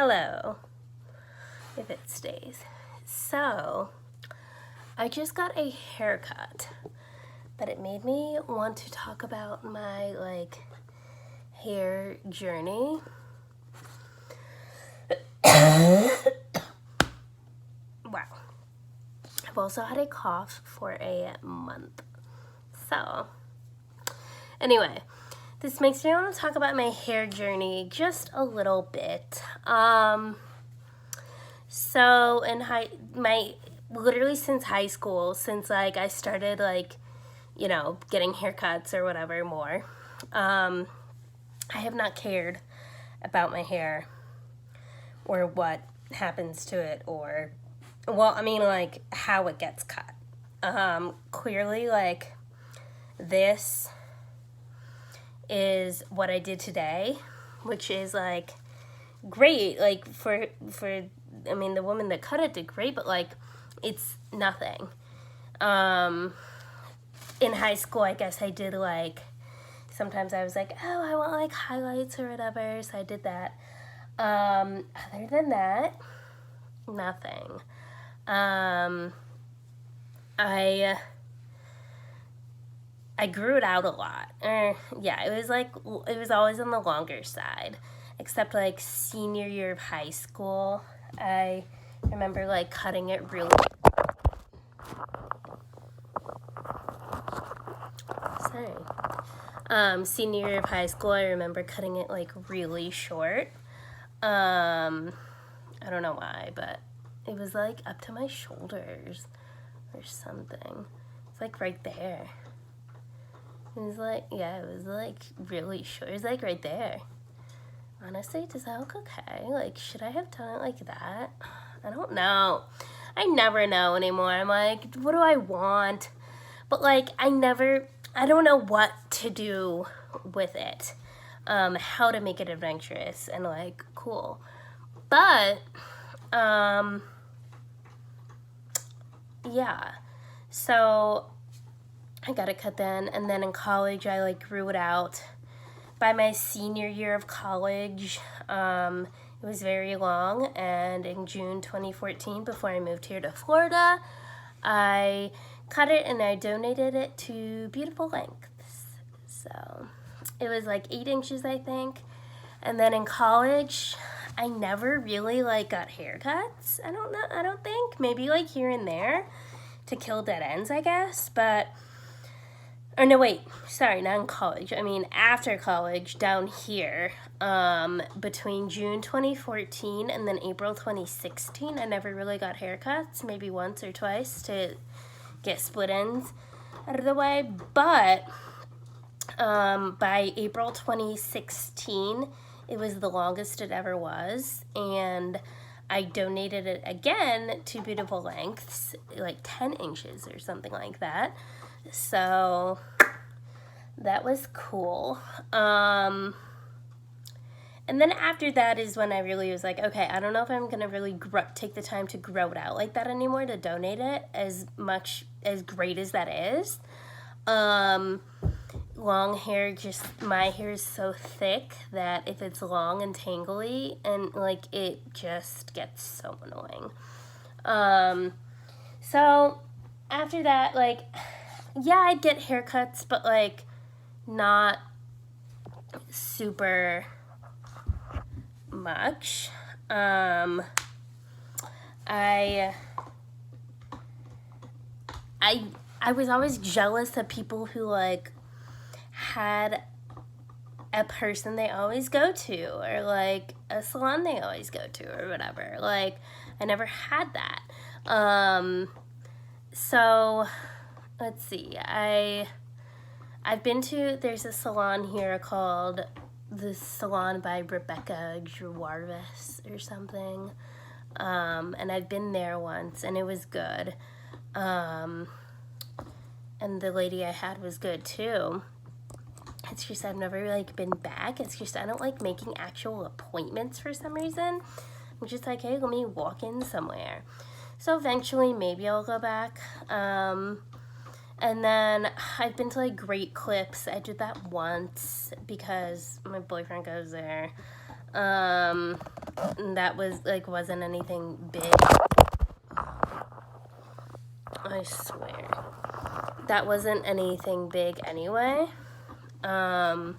Hello, if it stays. So, I just got a haircut, but it made me want to talk about my, hair journey. Wow. I've also had a cough for a month. So, anyway, this makes me want to talk about my hair journey just a little bit. So literally since high school, since I started getting haircuts or whatever more, I have not cared about my hair or what happens to it or, how it gets cut. Clearly, this is what I did today, which is great, for the woman that cut it did great, but it's nothing. In high school, I guess I did sometimes I was oh, I want highlights or whatever, so I did that. Other than that, nothing. I grew it out a lot. It was always on the longer side, except senior year of high school. I remember cutting it really. Sorry. Senior year of high school, I remember cutting it really short. I don't know why, but it was up to my shoulders or something. It's right there. It was it was really short. It was right there. Honestly, does that look okay? Should I have done it like that? I don't know. I never know anymore. I'm what do I want? But I don't know what to do with it. How to make it adventurous and cool. But, yeah. So I got it cut then, and then in college I grew it out. By my senior year of college, it was very long, and in June 2014, before I moved here to Florida, I cut it and I donated it to Beautiful Lengths. So it was 8 inches, I think. And then in college, I never really got haircuts. I don't think. Maybe here and there to kill dead ends, I guess, but. Or no, wait, sorry, not in college. I mean, after college, down here, between June 2014 and then April 2016, I never really got haircuts, maybe once or twice to get split ends out of the way. But by April 2016, it was the longest it ever was, and I donated it again to Beautiful Lengths, 10 inches or something like that. So that was cool. And then after that is when I really was okay, I don't know if I'm going to really take the time to grow it out like that anymore, to donate it as great as that is. Long hair, my hair is so thick that if it's long and tangly, and it just gets so annoying. So after that, yeah, I'd get haircuts, but not super much. I was always jealous of people who had a person they always go to, or a salon they always go to, or whatever. I never had that. So let's see. I've been to, there's a salon here called the Salon by Rebecca Juarez or something. And I've been there once, and it was good. And the lady I had was good too. It's just I've never been back. It's just I don't like making actual appointments for some reason. I'm just hey, let me walk in somewhere. So eventually maybe I'll go back. And then I've been to Great Clips. I did that once because my boyfriend goes there. And that was, like, wasn't anything big. I swear. That wasn't anything big anyway. And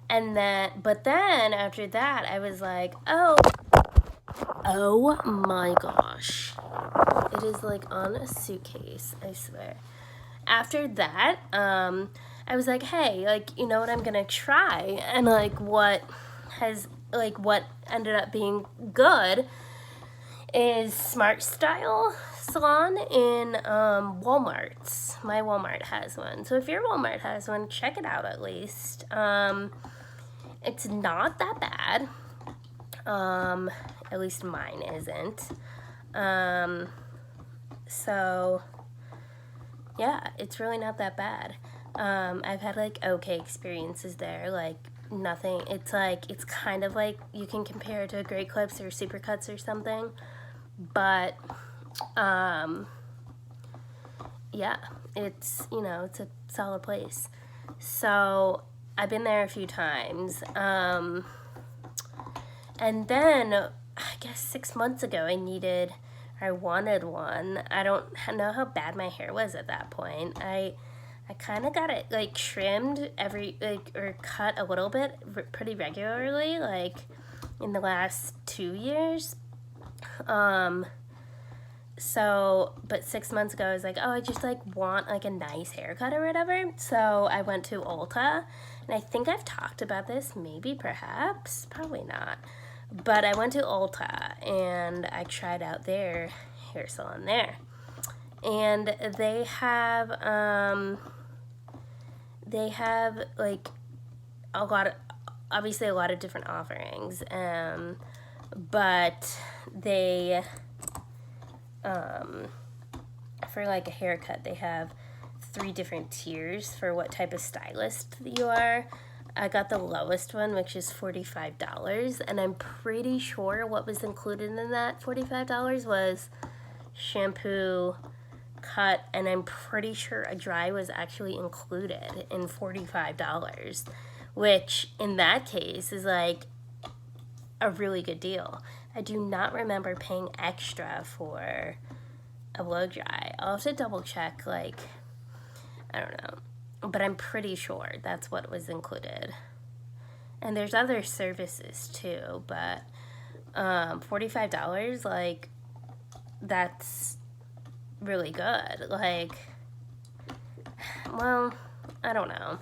then, but then after that, I was like, oh my gosh. It is like on a suitcase, I swear. After that, I was like, hey, like, you know what I'm gonna try? And like what ended up being good is Smart Style Salon in Walmart's. My Walmart has one. So if your Walmart has one, check it out at least. It's not that bad. At least mine isn't. So yeah, it's really not that bad. I've had like okay experiences there, like nothing. It's like, it's kind of like you can compare it to a Great Clips or Supercuts or something, but yeah, it's, you know, it's a solid place. So I've been there a few times. And then I guess 6 months ago I wanted one. I don't know how bad my hair was at that point. I kind of got it like trimmed or cut a little bit pretty regularly, like in the last 2 years. So, but 6 months ago, I was like, oh, I just like want like a nice haircut or whatever. So I went to Ulta, and I think I've talked about this, maybe, perhaps, probably not. But I went to Ulta, and I tried out their hair salon there. And they have like obviously a lot of different offerings. But they, for like a haircut, they have 3 different tiers for what type of stylist you are. I got the lowest one, which is $45, and I'm pretty sure what was included in that $45 was shampoo, cut, and I'm pretty sure a dry was actually included in $45, which in that case is like a really good deal. I do not remember paying extra for a blow dry. I'll have to double check, like, I don't know. But I'm pretty sure that's what was included. And there's other services too, but $45, like, that's really good. Like, well, I don't know.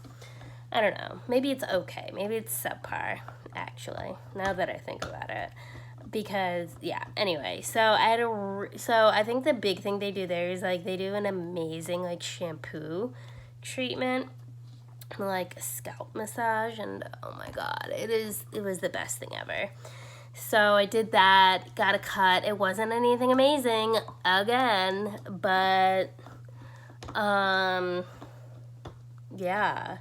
Maybe it's okay. Maybe it's subpar, actually, now that I think about it. Because, yeah, anyway, so I think the big thing they do there is, like, they do an amazing, like, shampoo treatment, like a scalp massage, and oh my god, it was the best thing ever. So I did that, got a cut. It wasn't anything amazing again, but yeah.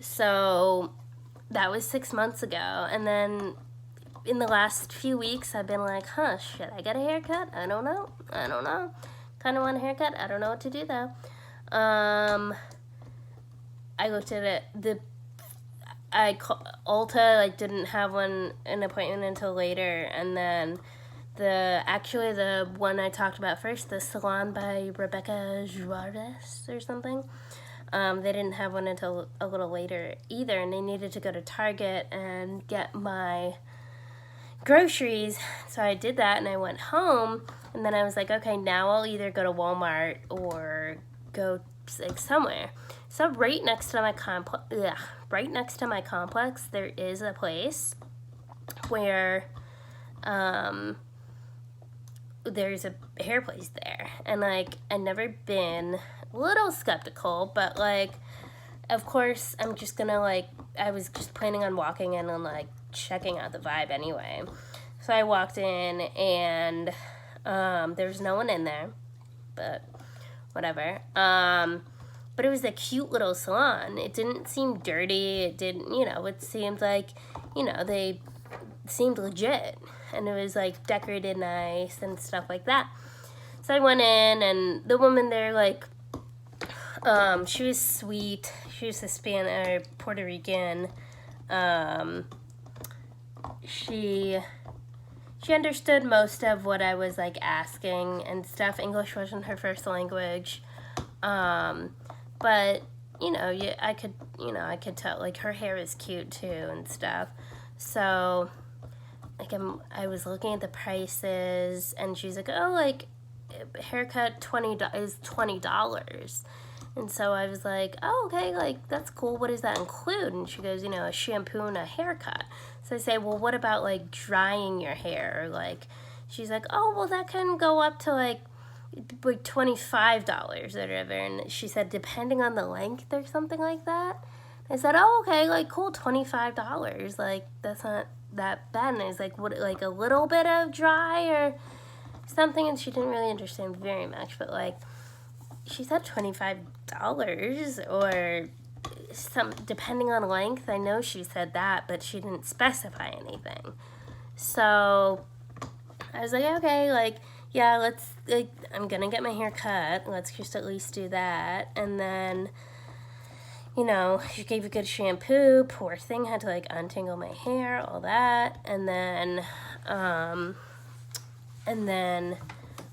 So that was 6 months ago, and then in the last few weeks I've been like, should I get a haircut? I don't know. Kind of want a haircut. I don't know what to do though. I looked at it. Ulta like didn't have an appointment until later, and then the one I talked about first, the Salon by Rebecca Juarez or something, they didn't have one until a little later either, and they needed to go to Target and get my groceries. So I did that, and I went home, and then I was like, okay, now I'll either go to Walmart or go like somewhere. So right next to my complex, there is a place where there's a hair place there, and like I'd never been, a little skeptical, but like of course I'm just gonna like, I was just planning on walking in and like checking out the vibe anyway. So I walked in, and there's no one in there, but whatever. But it was a cute little salon. It didn't seem dirty. It didn't, it seemed like, they seemed legit. And it was like decorated nice and stuff like that. So I went in, and the woman there, like, she was sweet. She was Puerto Rican. she understood most of what I was like asking and stuff. English wasn't her first language, but yeah, I could tell like her hair is cute too and stuff. So like I was looking at the prices, and she's like, oh, like haircut is $20. And so I was like, oh, okay, like, that's cool. What does that include? And she goes, a shampoo and a haircut. So I say, well, what about, like, drying your hair? Or, like, she's like, oh, well, that can go up to, like $25 or whatever. And she said, depending on the length or something like that. I said, oh, okay, like, cool, $25. Like, that's not that bad. And I was like, what, like, a little bit of dry or something? And she didn't really understand very much, but, like, she said $25 or some, depending on length. I know she said that, but she didn't specify anything. So I was like, okay, like, yeah, let's, like, I'm gonna get my hair cut. Let's just at least do that. And then, she gave a good shampoo. Poor thing, had to, like, untangle my hair, all that. And then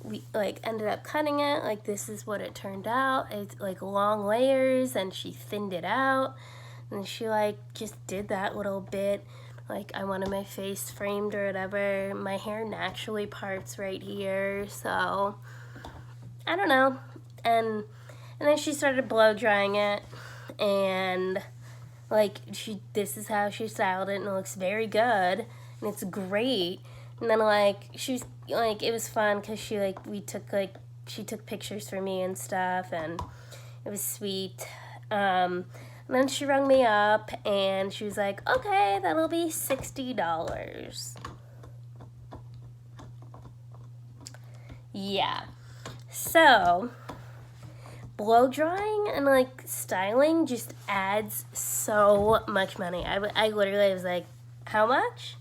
we like ended up cutting it. Like, this is what it turned out. It's like long layers, and she thinned it out, and she like just did that little bit. Like, I wanted my face framed or whatever. My hair naturally parts right here, so I don't know. And then she started blow drying it, and like this is how she styled it, and it looks very good, and it's great. And then like she's like, it was fun because she took pictures for me and stuff, and it was sweet. And then she rung me up, and she was like, okay, that'll be $60. Yeah. So blow drying and like styling just adds so much money. I literally was like, how much?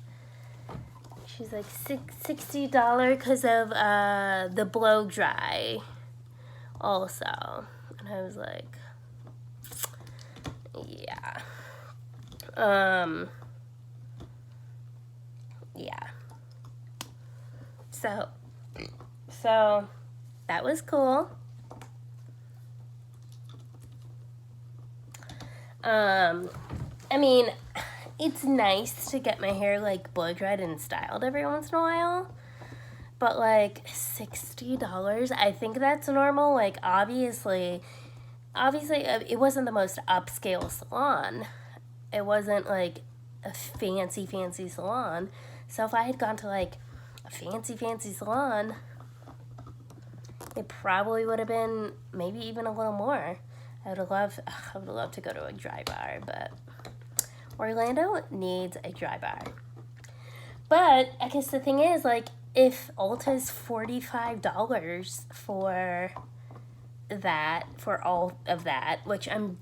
She's like $60 because of the blow dry also. And I was like, yeah. Yeah. So that was cool. I mean, it's nice to get my hair like blow dried and styled every once in a while, but like $60, I think that's normal. Like, obviously it wasn't the most upscale salon. It wasn't like a fancy salon. So if I had gone to like a fancy salon, it probably would have been maybe even a little more. I would have loved to go to a dry bar, but Orlando needs a dry bar. But I guess the thing is, like, if Ulta's $45 for all of that, which I'm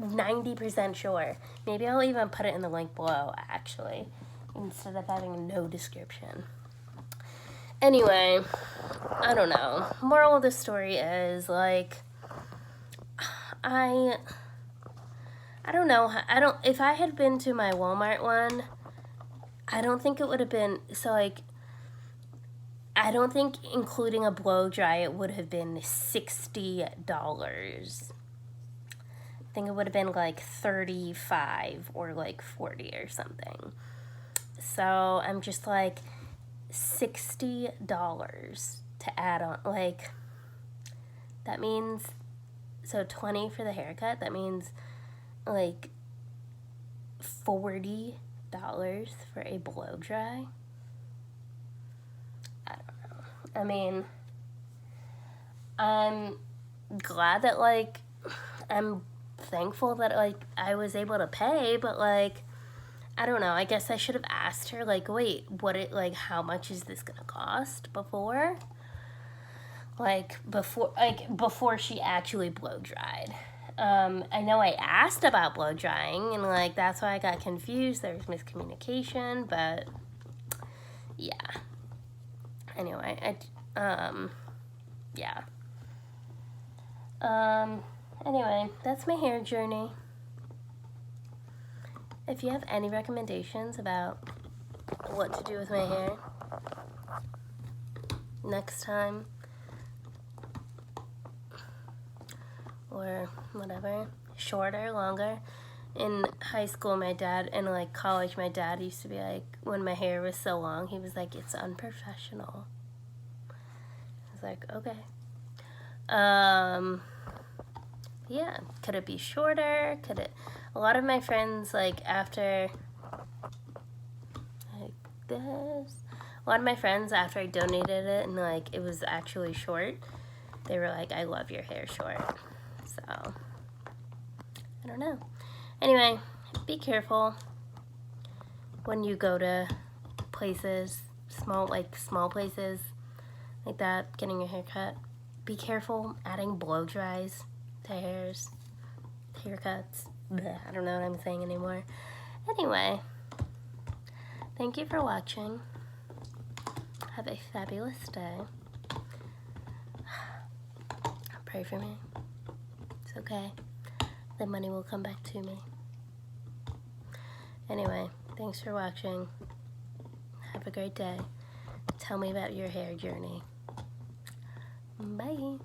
90% sure. Maybe I'll even put it in the link below, actually, instead of having no description. Anyway, I don't know. Moral of the story is, like, I don't know. If I had been to my Walmart one, I don't think it would have been, so, like, I don't think including a blow dry it would have been $60. I think it would have been like 35 or like 40 or something. So I'm just like, $60 to add on, like, that means, so 20 for the haircut, that means like $40 for a blow dry. I don't know. I mean, I'm glad that, like, I'm thankful that, like, I was able to pay, but, like, I don't know. I guess I should have asked her, like, wait, how much is this gonna cost before? Before she actually blow dried. I know I asked about blow drying, and, like, that's why I got confused. There was miscommunication, but yeah. Anyway, yeah. Anyway, that's my hair journey. If you have any recommendations about what to do with my hair next time, or whatever, shorter, longer. In high school, my dad, and like college, my dad used to be like, when my hair was so long, he was like, it's unprofessional. I was like, okay. Yeah, could it be shorter? Could it? A lot of my friends, like, after, like this, a lot of my friends, after I donated it and like it was actually short, they were like, I love your hair short. So, I don't know. Anyway, be careful when you go to places, small places like that, getting your hair cut. Be careful adding blow dries to haircuts. Blech, I don't know what I'm saying anymore. Anyway, thank you for watching. Have a fabulous day. Pray for me. It's okay. The money will come back to me. Anyway, thanks for watching. Have a great day. Tell me about your hair journey. Bye.